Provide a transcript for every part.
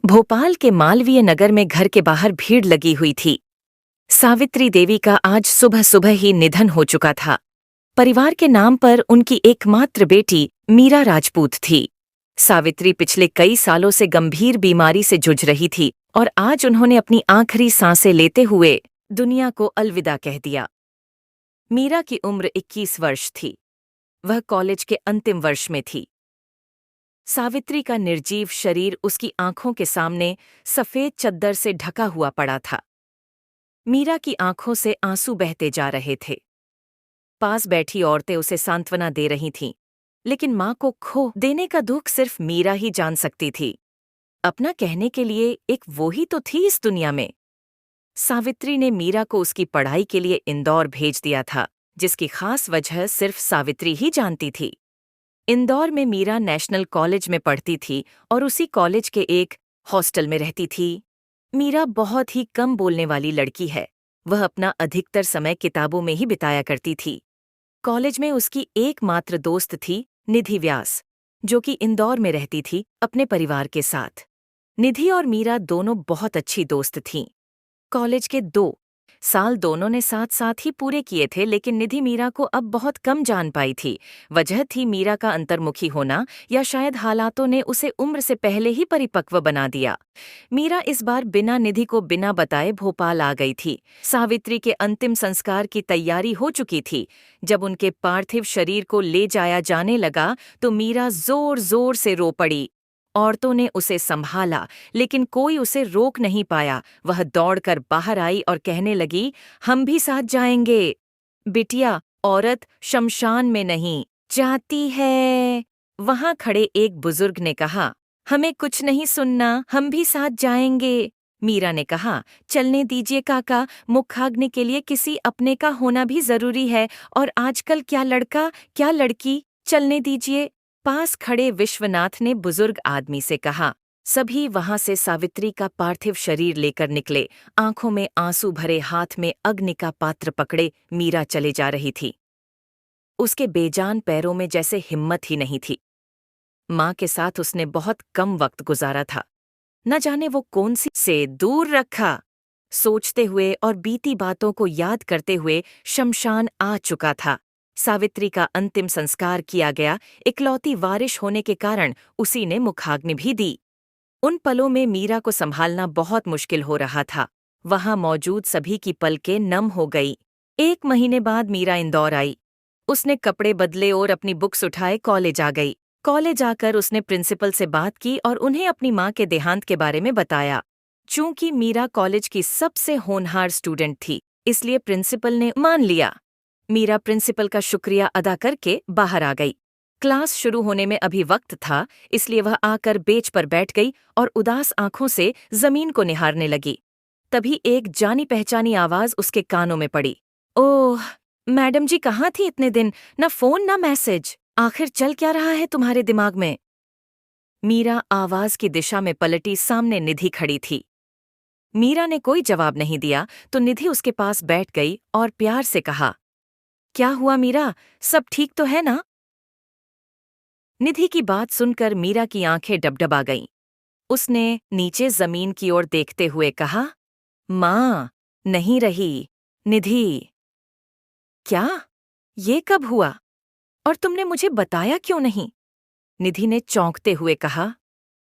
भोपाल के मालवीय नगर में घर के बाहर भीड़ लगी हुई थी। सावित्री देवी का आज सुबह सुबह ही निधन हो चुका था। परिवार के नाम पर उनकी एकमात्र बेटी मीरा राजपूत थी। सावित्री पिछले कई सालों से गंभीर बीमारी से जूझ रही थी और आज उन्होंने अपनी आखिरी सांसें लेते हुए दुनिया को अलविदा कह दिया। मीरा की उम्र 21 वर्ष थी। वह कॉलेज के अंतिम वर्ष में थी। सावित्री का निर्जीव शरीर उसकी आंखों के सामने सफेद चद्दर से ढका हुआ पड़ा था। मीरा की आंखों से आंसू बहते जा रहे थे। पास बैठी औरतें उसे सांत्वना दे रही थीं, लेकिन मां को खो देने का दुख सिर्फ मीरा ही जान सकती थी। अपना कहने के लिए एक वो ही तो थी इस दुनिया में। सावित्री ने मीरा को उसकी पढ़ाई के लिए इंदौर भेज दिया था, जिसकी खास वजह सिर्फ सावित्री ही जानती थी। इंदौर में मीरा नेशनल कॉलेज में पढ़ती थी और उसी कॉलेज के एक हॉस्टल में रहती थी। मीरा बहुत ही कम बोलने वाली लड़की है। वह अपना अधिकतर समय किताबों में ही बिताया करती थी। कॉलेज में उसकी एकमात्र दोस्त थी निधि व्यास, जो कि इंदौर में रहती थी अपने परिवार के साथ। निधि और मीरा दोनों बहुत अच्छी दोस्त थीं। कॉलेज के 2 साल दोनों ने साथ साथ ही पूरे किए थे, लेकिन निधि मीरा को अब बहुत कम जान पाई थी। वजह थी मीरा का अंतर्मुखी होना, या शायद हालातों ने उसे उम्र से पहले ही परिपक्व बना दिया। मीरा इस बार बिना निधि को बिना बताए भोपाल आ गई थी। सावित्री के अंतिम संस्कार की तैयारी हो चुकी थी। जब उनके पार्थिव शरीर को ले जाया जाने लगा तो मीरा जोर जोर से रो पड़ी। औरतों ने उसे संभाला, लेकिन कोई उसे रोक नहीं पाया। वह दौड़कर बाहर आई और कहने लगी, हम भी साथ जाएंगे। बिटिया, औरत शमशान में नहीं जाती है। वहां खड़े एक बुजुर्ग ने कहा, हमें कुछ नहीं सुनना, हम भी साथ जाएंगे। मीरा ने कहा, चलने दीजिए काका, मुखाग्नि के लिए किसी अपने का होना भी जरूरी है, और आजकल क्या लड़का क्या लड़की, चलने दीजिए। पास खड़े विश्वनाथ ने बुजुर्ग आदमी से कहा। सभी वहां से सावित्री का पार्थिव शरीर लेकर निकले। आंखों में आंसू भरे, हाथ में अग्नि का पात्र पकड़े मीरा चले जा रही थी। उसके बेजान पैरों में जैसे हिम्मत ही नहीं थी। मां के साथ उसने बहुत कम वक्त गुजारा था। न जाने वो कौन सी से दूर रखा। सोचते हुए और बीती बातों को याद करते हुए शमशान आ चुका था। सावित्री का अंतिम संस्कार किया गया। इकलौती वारिश होने के कारण उसी ने मुखाग्नि भी दी। उन पलों में मीरा को संभालना बहुत मुश्किल हो रहा था। वहां मौजूद सभी की पलकें नम हो गई। 1 महीने बाद मीरा इंदौर आई। उसने कपड़े बदले और अपनी बुक्स उठाए कॉलेज आ गई। कॉलेज आकर उसने प्रिंसिपल से बात की और उन्हें अपनी मां के देहांत के बारे में बताया। चूंकि मीरा कॉलेज की सबसे होनहार स्टूडेंट थी, इसलिए प्रिंसिपल ने मान लिया। मीरा प्रिंसिपल का शुक्रिया अदा करके बाहर आ गई। क्लास शुरू होने में अभी वक्त था, इसलिए वह आकर बेंच पर बैठ गई और उदास आंखों से जमीन को निहारने लगी। तभी एक जानी पहचानी आवाज उसके कानों में पड़ी। ओह, मैडम जी कहाँ थी इतने दिन? न फोन न मैसेज। आखिर चल क्या रहा है तुम्हारे दिमाग में? मीरा आवाज की दिशा में पलटी। सामने निधि खड़ी थी। मीरा ने कोई जवाब नहीं दिया तो निधि उसके पास बैठ गई और प्यार से कहा, क्या हुआ मीरा, सब ठीक तो है ना? निधि की बात सुनकर मीरा की आंखें डबडबा गईं। उसने नीचे जमीन की ओर देखते हुए कहा, मां, नहीं रही। निधि, क्या? ये कब हुआ? और तुमने मुझे बताया क्यों नहीं? निधि ने चौंकते हुए कहा,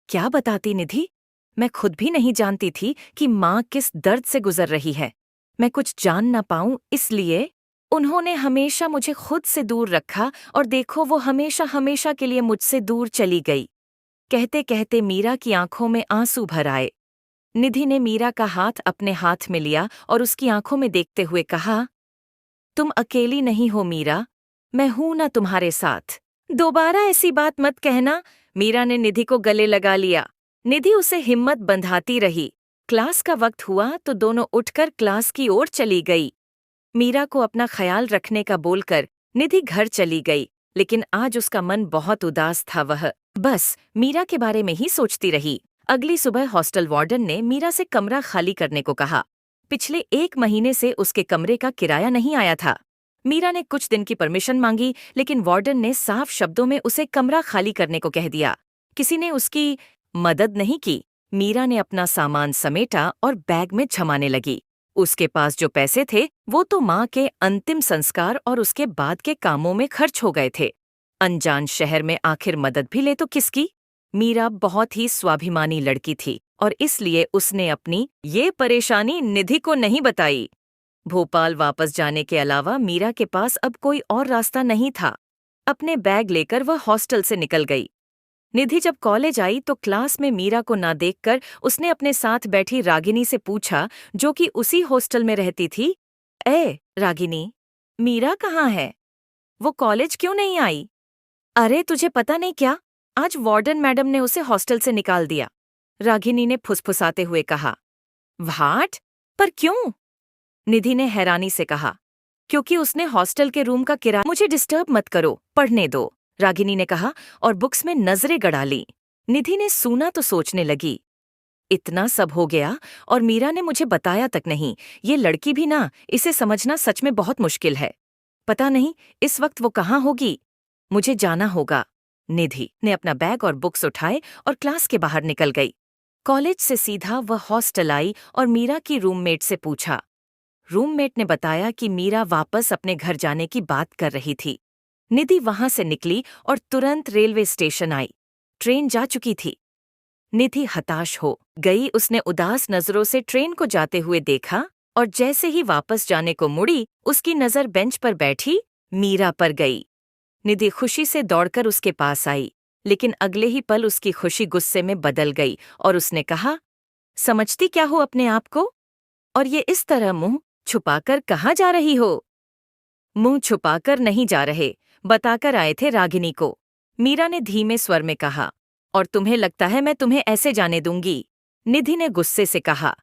क्या बताती निधि? मैं खुद भी नहीं जानती थी कि मां किस दर्द से गुजर रही है। मैं कुछ जान ना पाऊं इसलिए उन्होंने हमेशा मुझे खुद से दूर रखा, और देखो वो हमेशा हमेशा के लिए मुझसे दूर चली गई। कहते कहते मीरा की आंखों में आंसू भर आए। निधि ने मीरा का हाथ अपने हाथ में लिया और उसकी आंखों में देखते हुए कहा, तुम अकेली नहीं हो मीरा, मैं हूं ना तुम्हारे साथ। दोबारा ऐसी बात मत कहना। मीरा ने निधि को गले लगा लिया। निधि उसे हिम्मत बंधाती रही। क्लास का वक्त हुआ तो दोनों उठकर क्लास की ओर चली गई। मीरा को अपना ख्याल रखने का बोलकर निधि घर चली गई, लेकिन आज उसका मन बहुत उदास था। वह बस मीरा के बारे में ही सोचती रही। अगली सुबह हॉस्टल वार्डन ने मीरा से कमरा खाली करने को कहा। पिछले 1 महीने से उसके कमरे का किराया नहीं आया था। मीरा ने कुछ दिन की परमिशन मांगी, लेकिन वार्डन ने साफ शब्दों में उसे कमरा खाली करने को कह दिया। किसी ने उसकी मदद नहीं की। मीरा ने अपना सामान समेटा और बैग में जमाने लगी। उसके पास जो पैसे थे वो तो माँ के अंतिम संस्कार और उसके बाद के कामों में खर्च हो गए थे। अनजान शहर में आखिर मदद भी ले तो किसकी? मीरा बहुत ही स्वाभिमानी लड़की थी और इसलिए उसने अपनी ये परेशानी निधि को नहीं बताई। भोपाल वापस जाने के अलावा मीरा के पास अब कोई और रास्ता नहीं था। अपने बैग लेकर वह हॉस्टल से निकल गई। निधि जब कॉलेज आई तो क्लास में मीरा को ना देखकर उसने अपने साथ बैठी रागिनी से पूछा, जो कि उसी हॉस्टल में रहती थी, ए रागिनी, मीरा कहाँ है? वो कॉलेज क्यों नहीं आई? अरे तुझे पता नहीं क्या, आज वार्डन मैडम ने उसे हॉस्टल से निकाल दिया, रागिनी ने फुसफुसाते हुए कहा। व्हाट? पर क्यों? निधि ने हैरानी से कहा। क्योंकि उसने हॉस्टल के रूम का किराया। मुझे डिस्टर्ब मत करो, पढ़ने दो, रागिनी ने कहा और बुक्स में नजरें गड़ा ली। निधि ने सुना तो सोचने लगी, इतना सब हो गया और मीरा ने मुझे बताया तक नहीं। ये लड़की भी ना, इसे समझना सच में बहुत मुश्किल है। पता नहीं इस वक्त वो कहाँ होगी। मुझे जाना होगा। निधि ने अपना बैग और बुक्स उठाए और क्लास के बाहर निकल गई। कॉलेज से सीधा वह हॉस्टल आई और मीरा की रूममेट से पूछा। रूममेट ने बताया कि मीरा वापस अपने घर जाने की बात कर रही थी। निधि वहां से निकली और तुरंत रेलवे स्टेशन आई। ट्रेन जा चुकी थी। निधि हताश हो गई। उसने उदास नजरों से ट्रेन को जाते हुए देखा और जैसे ही वापस जाने को मुड़ी, उसकी नजर बेंच पर बैठी मीरा पर गई। निधि खुशी से दौड़कर उसके पास आई, लेकिन अगले ही पल उसकी खुशी गुस्से में बदल गई और उसने कहा, समझती क्या हो अपने आप को? और ये इस तरह मुंह छुपाकर कहाँ जा रही हो? मुंह छुपाकर नहीं जा रहे, बताकर आए थे रागिनी को, मीरा ने धीमे स्वर में कहा। और तुम्हें लगता है मैं तुम्हें ऐसे जाने दूंगी? निधि ने गुस्से से कहा।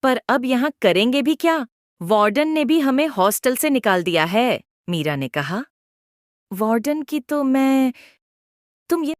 पर अब यहाँ करेंगे भी क्या? वार्डन ने भी हमें हॉस्टल से निकाल दिया है, मीरा ने कहा। वार्डन की तो तुम ये